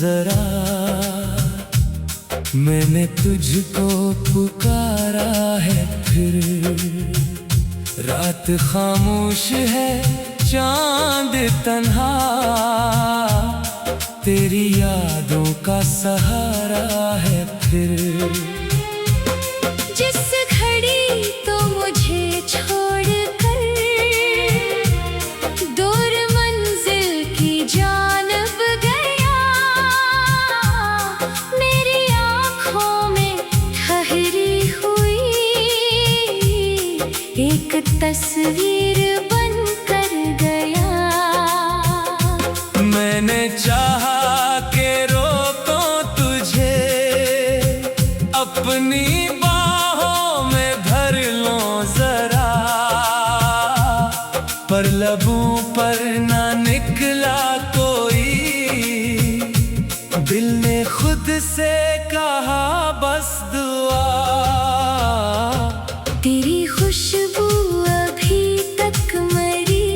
जरा, मैंने तुझको पुकारा है फिर। रात खामोश है, चांद तन्हा, तेरी यादों का सहारा है फिर। जिस घड़ी तो मुझे छोड़कर दूर मंजिल की जानब गया, मेरी आँखों में ठहरी हुई एक तस्वीर बन कर गया। मैंने चाहा के रोको तुझे, अपनी बाहों में भर लो जरा, पर लबों पर ना निकला कोई, दिल ने खुद से कहा बस दुआ। तेरी खुशबू अभी तक मरी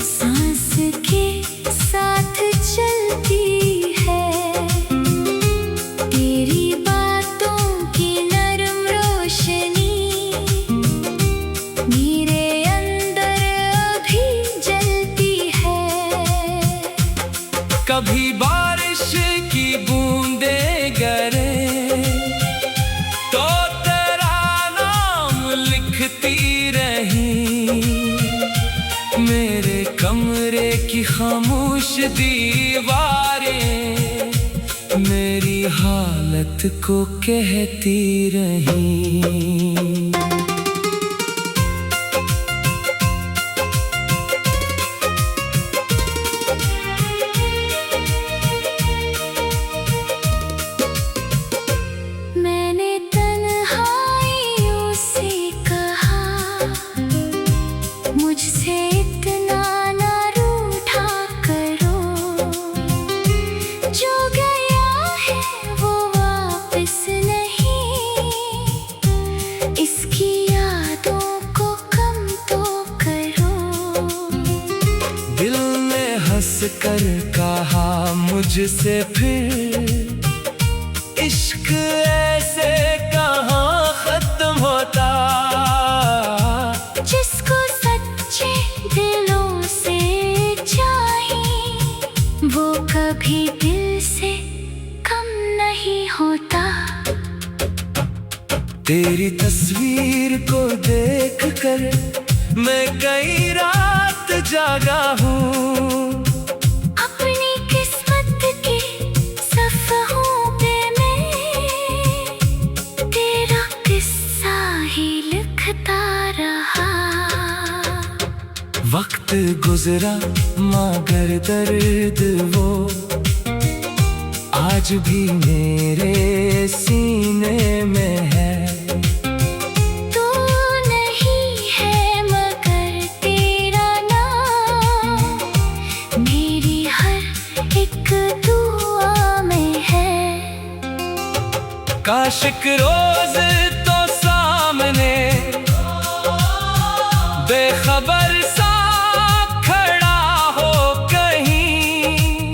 सांस के साथ चलती है, तेरी बातों की नरम रोशनी मेरे अंदर अभी जलती है। कभी बारिश की बूंदें गिरे तो तेरा नाम लिखती रही, मेरे कमरे की खामोश दीवारें मेरी हालत को कहती रही। मैंने तन्हाइयों से कहा मुझसे इतना ना रूठा करो, जो गया है वो वापस नहीं, इसकी यादों को कम तो करो। दिल ने हंस कर कहा मुझसे फिर, इश्क ऐसे कहाँ खत्म होता, जिसको सच्चे दिलों से चाहिए वो कभी दिल से कम नहीं होता। तेरी तस्वीर को देख कर मैं कई रात जागा हूँ, अपनी किस्मत के सफ़हों पे मैं तेरा किस्सा ही लिखता रहा। वक्त गुजरा मगर दर्द वो आज भी मेरे सीने में है। तू नहीं है मगर तेरा नाम मेरी हर एक दुआ में है। काश एक रोज तो सामने बेखबर सा खड़ा हो कहीं,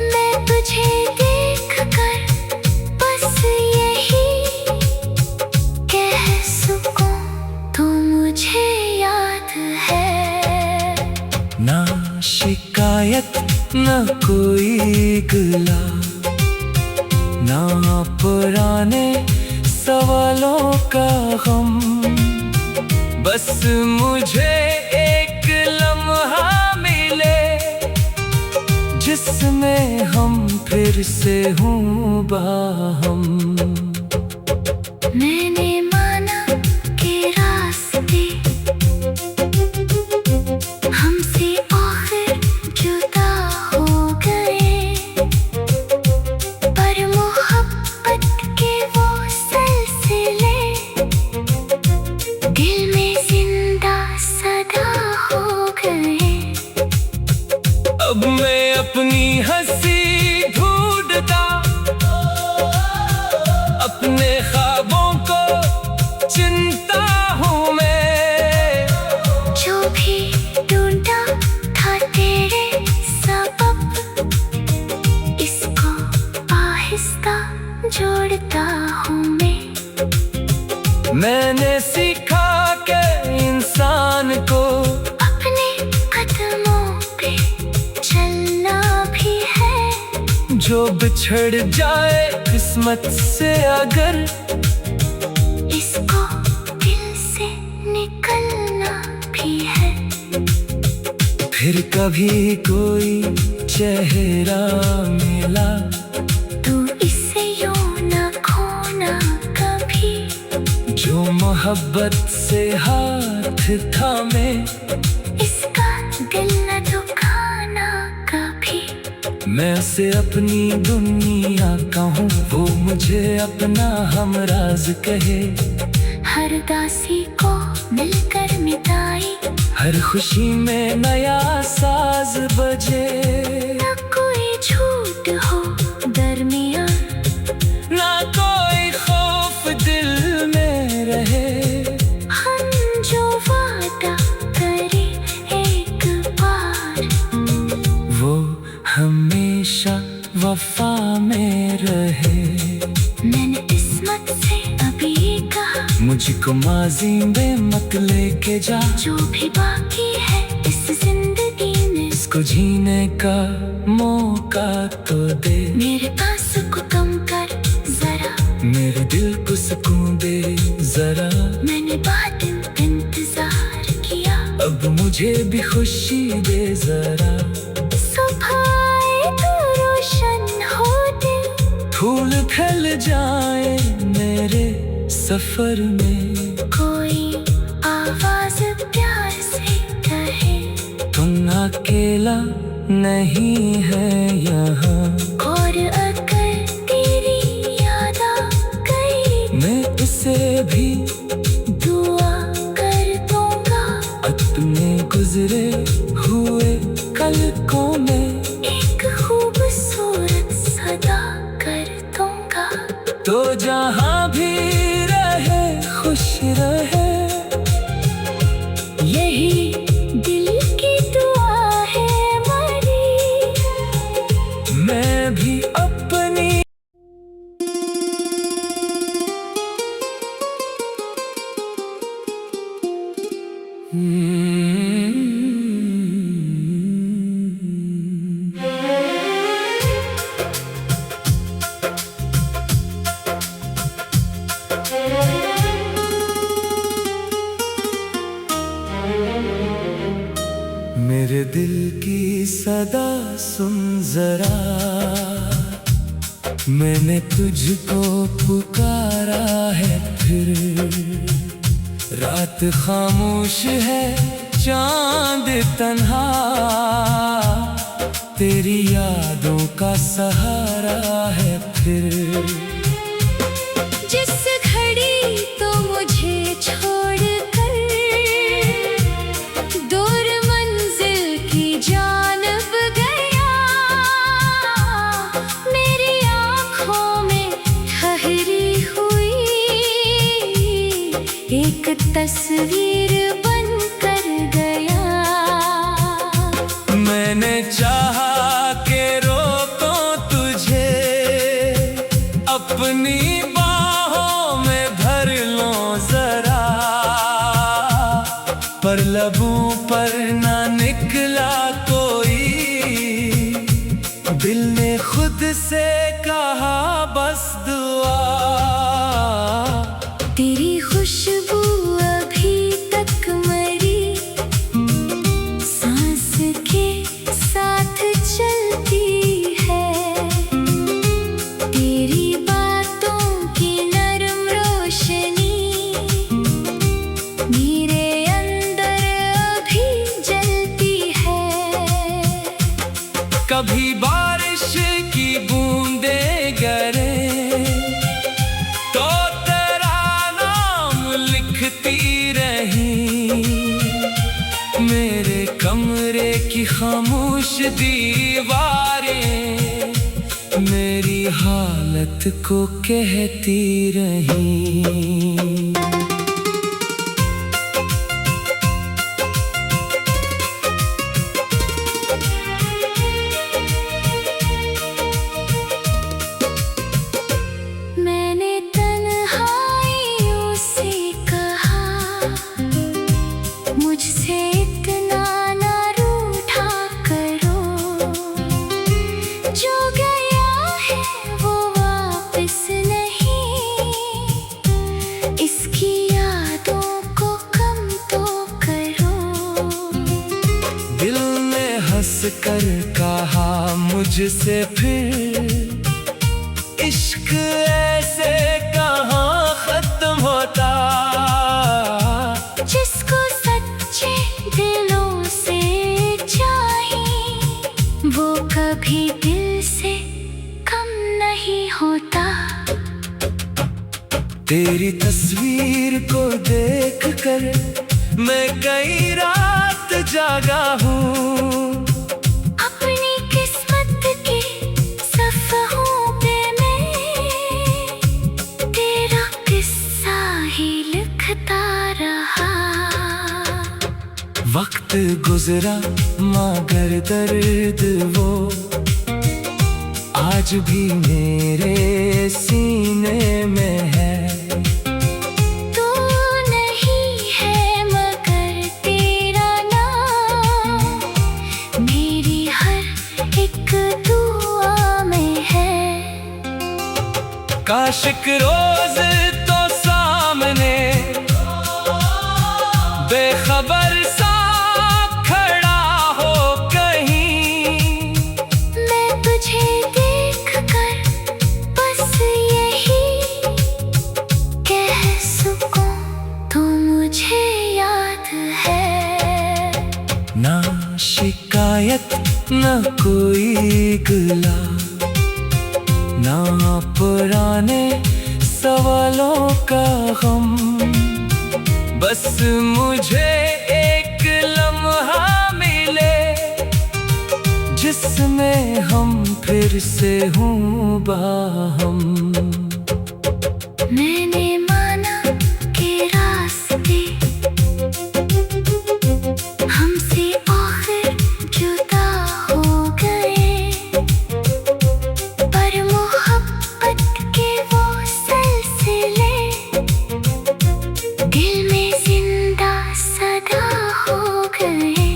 मैं तुझे देख कर बस यही कह सकूं तो मुझे याद है। ना शिकायत न कोई गिला, ना पुराने सवालों का गम, बस मुझे एक लम्हा मिले जिसमें हम फिर से हों बाहम। मैंने माना कि रास्ते हमसे आखिर जुदा हो गए, पर मोहब्बत के वो सिलसिले दिल में जिंदा सदा हो गए। अब मैं अपनी हंसी ढूंढता, जोड़ता हूँ मैंने सीखा कि इंसान को अपने कदमों पे चलना भी है। जो बिछड़ जाए किस्मत से अगर इसको दिल से निकलना भी है। फिर कभी कोई चेहरा मिला तू इसे यूं न खोना कभी। जो मोहब्बत से हाथ थामे इसका दिल न दुखाना कभी। मैं उसे अपनी दुनिया कहूँ, वो मुझे अपना हमराज कहे। हर दासी को मिलकर मिटाई, हर खुशी में नया साज बजे। न कोई झूठ हो दरमियां, ना कोई खौफ दिल में रहे। हम जो वादा करे एक बार, वो हमेशा वफा में रहे। मैंने किस्मत से अभी कहा, मुझको माजी में मत लेके जा। जो भी बाकी है इस जिंदगी में, इसको जीने का मौका तो दे। मेरे पास को कम कर जरा, मेरे दिल को सुकून दे जरा। मैंने बहुत इंतजार किया, अब मुझे भी खुशी दे जरा। सुबह आए तो रोशन हो दिल, फूल खिल जाए मेरे सफर में। कोई आवाज प्यार से कहे, तुम अकेला नहीं है यहाँ। और अगर तेरी याद आ गई, मैं इसे भी दुआ कर दूंगा। अपने गुजरे हुए कल को मैं एक खूबसूरत सदा कर दूंगा। तो जहाँ भी रहे खुश रहे, यही दिल की दुआ है मेरी। मैं भी अपनी मेरे दिल की सदा सुन जरा। मैंने तुझको पुकारा है फिर। रात खामोश है चांद तन्हा, तेरी यादों का सहारा है फिर। जिस घड़ी तो मुझे छोड़कर दूर मंजिल की जानब गया, मेरी आँखों में ठहरी हुई एक तस्वीर बन कर गया। मैंने चाहा के रोको तुझे, अपनी बाहों में भर लो जरा। पर लबों पर ना निकला कोई, दिल ने खुद से कहा बस दुआ। तेरी खुशबू अभी तक मरी सांस के साथ चलती है। तेरी बातों की नरम रोशनी मेरे अंदर अभी जलती है। कभी बारिश की बूंदें गिरे तो तेरा नाम लिखती रही। मेरे कमरे की खामोश दीवारें मेरी हालत को कहती रही। कर कहा मुझसे फिर, इश्क ऐसे कहाँ खत्म होता। जिसको सच्चे दिलों से चाहिए वो कभी दिल से कम नहीं होता। तेरी तस्वीर को देख कर मैं कई रात जागा हूँ। अपनी किस्मत के सफ़हों पे मैं तेरा किस्सा ही लिखता रहा। वक्त गुजरा मगर दर्द वो आज भी मेरे सीने में है। तू नहीं है मगर तेरा नाम मेरी हर एक दुआ में है। काश एक रोज तो सामने बेखबर सा खड़ा हो कहीं। मैं तुझे देख कर बस यही कह सकूं तू मुझे याद है। ना शिकायत न कोई गिला, ना पुराने सवालों का गम। बस मुझे एक लम्हा मिले जिसमें हम फिर से हों बाहम। मैंने माना कि रास्ते हमसे आखिर जुदा हो गए, पर मोहब्बत के वो सिलसिले दिल में जिंदा सदा हो गए।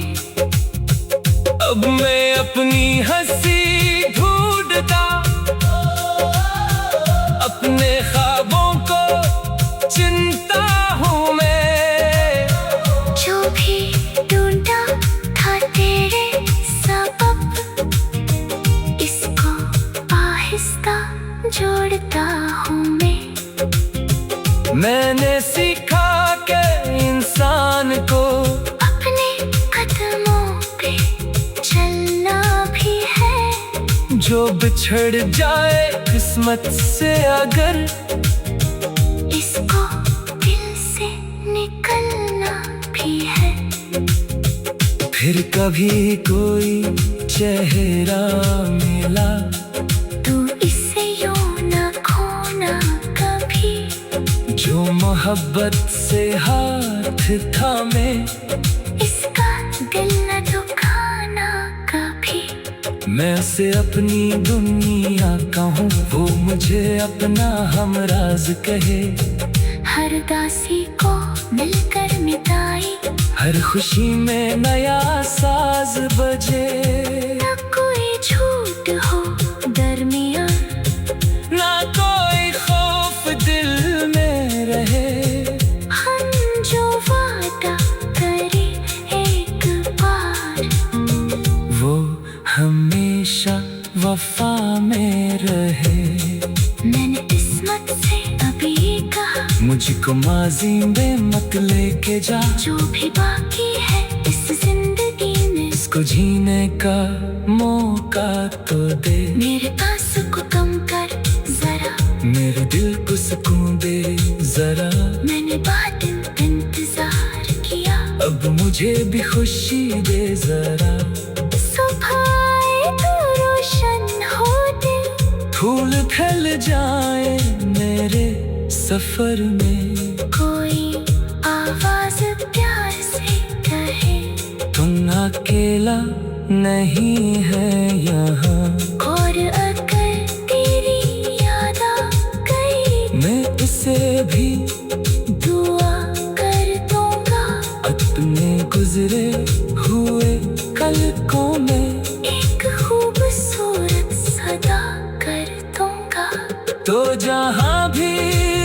अब मैं अपनी हंसी ढूंढता, अपने ख्वाबों को चिंता हूँ मैं। जो भी ढूंढा था तेरे सबब, इसको आहिस्ता जोड़ता हूँ मैं। मैंने सीखा कि इंसान को अपने कदमों पे चलना भी है। जो बिछड़ जाए किस्मत से अगर, इसको दिल से निकलना भी है। फिर कभी कोई चेहरा मिला, तू इससे यूं न खोना कभी। जो मोहब्बत से हाथ थामे, इसका दिल न दुखाना कभी। मैं उसे अपनी दुनिया कहूँ, वो मुझे अपना हमराज कहे। हर दासी को मिलकर मिटाई, हर खुशी में नया साज बजे। न कोई झूठ हो दरमियां, ना कोई खौफ दिल में रहे। हम जो वादा करे एक बार, वो हमेशा वफा में रहे। मैंने किस्मत से अभी कहा, मुझको माजी में मत लेके जा। जो भी बाकी है इस जिंदगी में, इसको जीने का मौका तो दे। मेरे पास को कम कर जरा, मेरे दिल को सुकून दे जरा। मैंने बहुत इंतजार किया, अब मुझे भी खुशी दे जरा। सुबह आए तो रोशन हो दिल, फूल खिल जाए मेरे सफर में। कोई आवाज प्यार से कहे, तुम अकेला नहीं है यहाँ। और अगर तेरी याद आ गई, मैं इसे भी दुआ कर दूंगा। अपने गुजरे हुए कल को मैं एक खूबसूरत सदा कर दूंगा। तो जहाँ भी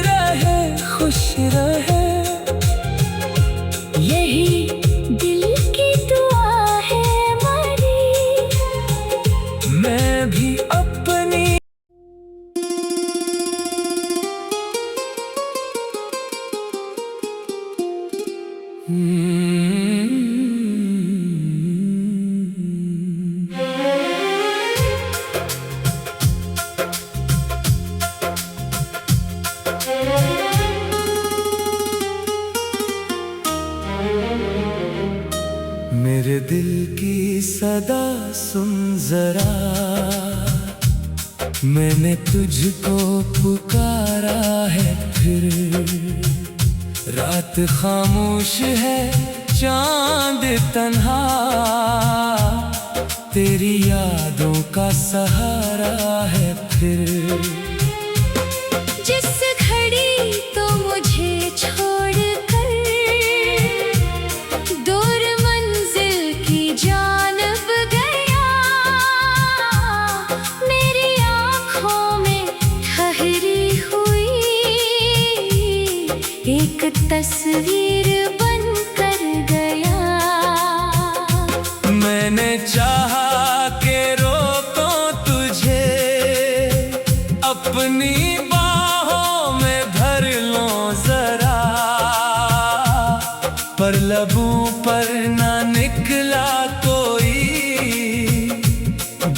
रहे खुश रहे, यही दिल की दुआ है हमारी। मेरे दिल की सदा सुन जरा, मैंने तुझको पुकारा है फिर। रात खामोश है, चांद तन्हा, तेरी यादों का सहारा है फिर। जिस घड़ी तो मुझे छोड़कर दूर मंजिल की जानब गया, मेरी आँखों में ठहरी हुई एक तस्वीर बन कर गया। मैंने चाहा के रोकूं तुझे, अपनी बाहों में भर लूं जरा, पर लबों पर ना निकला कोई,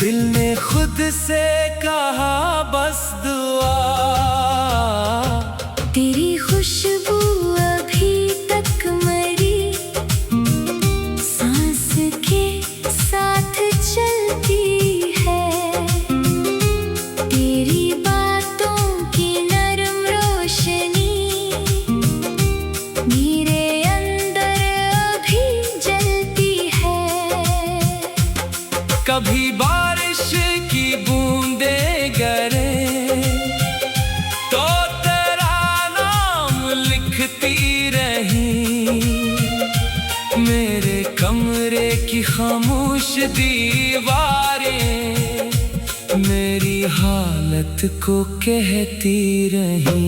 दिल ने खुद से कहा बस दुआ। तेरी खुशबू अभी तक मरी सांस के साथ चलती है, तेरी बातों की नरम रोशनी मेरे अंदर अभी जलती है। कभी बारिश की बूंदें गिरे तो तेरा नाम लिखती रही, मेरे कमरे की खामोश दीवारें मेरी हालत को कहती रही।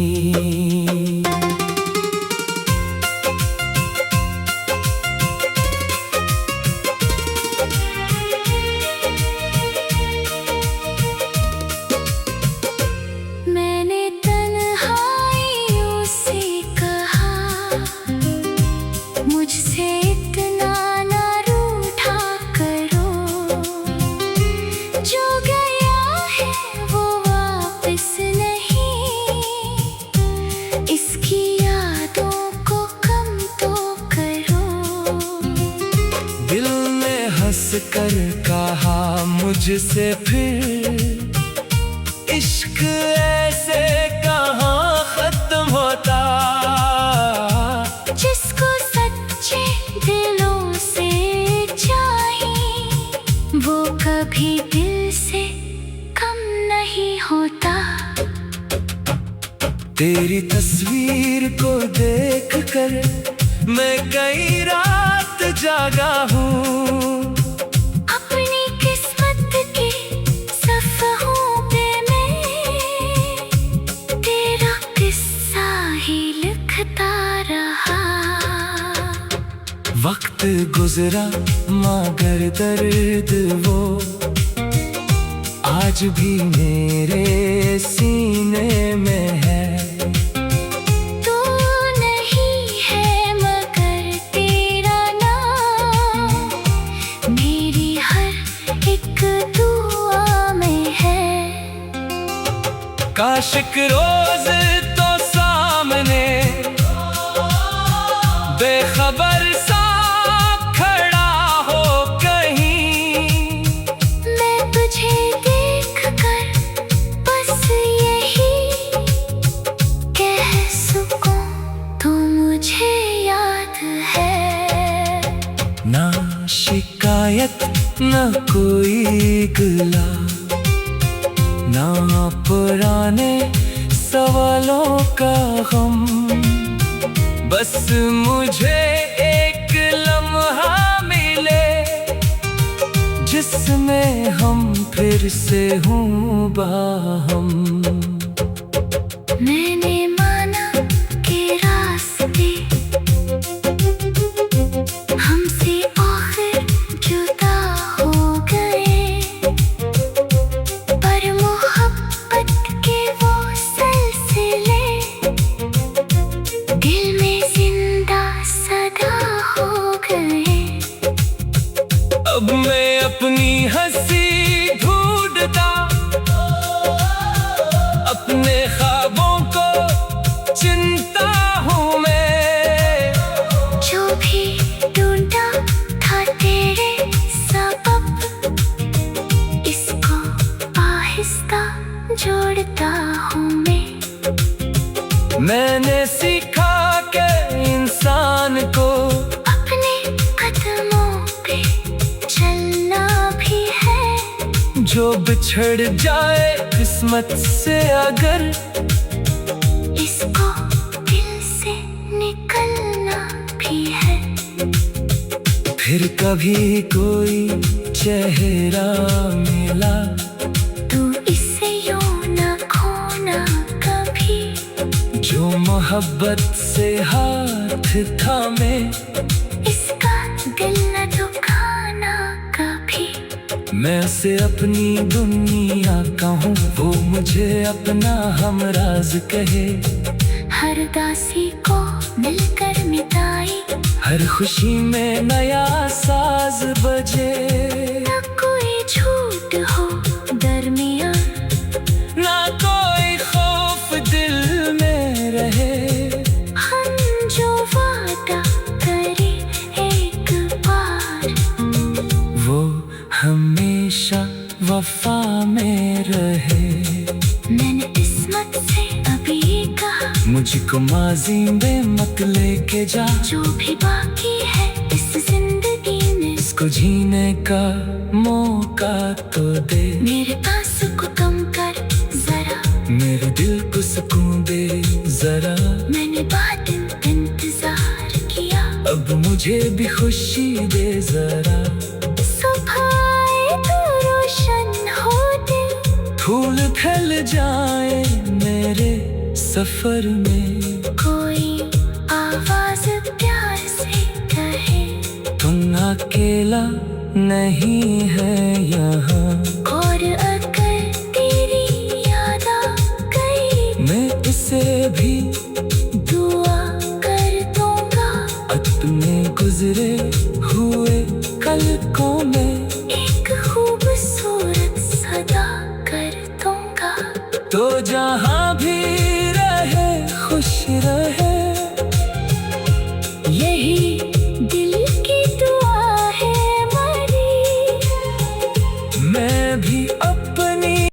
मैंने तन्हाइयों से कहा मुझसे इतना ना रूठा करो, जो गया है वो वापस नहीं, इसकी यादों को कम तो करो। दिल ने हंस कर कहा मुझसे फिर, इश्क ऐसे कहाँ खत्म होता, जिसको सच्चे दिलों से चाहिए वो कभी दिल से कम नहीं होता। तेरी तस्वीर को देख कर मैं कई रात जागा हूँ, अपनी किस्मत के सफ़हों पे मैं तेरा किस्सा ही लिखता रहा। वक्त गुजरा मगर दर्द वो आज भी मेरे सीने में है। तू नहीं है मगर तेरा नाम मेरी हर एक दुआ में है। काश एक रोज तो सामने बेखबर सा खड़ा हो कहीं, मैं तुझे देख कर बस यही कह सकूं तो मुझे याद है। ना शिकायत ना कोई गिला, ना पुराने सवालों का गम, बस मुझे एक लम्हा मिले जिसमें हम फिर से हों बाहम। मैंने माना कि रास्ते हमसे आखिर जुदा हो गए, पर मोहब्बत के वो सिलसिले दिल में जिंदा सदा अपनी हंसी ढूंढता, अपने ख्वाबों को चिंता हूँ मैं। जो भी ढूंढा था तेरे सबब, इसको आहिस्ता जोड़ता हूँ मैं। मैंने सीखा कि इंसान को अपने कदमों पे चलना भी है। जो बिछड़ जाए किस्मत से अगर, इसको दिल से निकलना भी है। फिर कभी कोई चेहरा मिला, तू इसे यूं न खोना कभी। जो मोहब्बत से हाथ थामे, इसका दिल न दुखाना कभी। मैं उसे अपनी दुनिया कहूँ, वो मुझे अपना हमराज कहे। हर दासी को मिलकर मिटाई, हर खुशी में नया साज बजे। न कोई झूठ हो दरमियां, ना कोई खौफ दिल में रहे। हम जो वादा करे एक बार, वो हमेशा वफा में रहे। मैंने किस्मत से अभी कहा, मुझको माजी में मत लेके जा। जो भी बाकी है इस जिंदगी में, इसको जीने का मौका तो दे। मेरे पास को कम कर जरा, मेरे दिल को सुकून दे जरा। मैंने बहुत इंतजार किया, अब मुझे भी खुशी दे जरा। सुबह आए तो रोशन हो दिल, फूल खिल जाए मेरे सफर में। कोई आवाज प्यार से कहे, तुम अकेला नहीं है यहाँ। और अगर तेरी याद आ गई, मैं इसे भी दुआ कर दूंगा। अपने गुजरे हुए कल को मैं एक खूबसूरत सदा कर दूंगा। तो जहाँ भी रहे खुश रहे, यही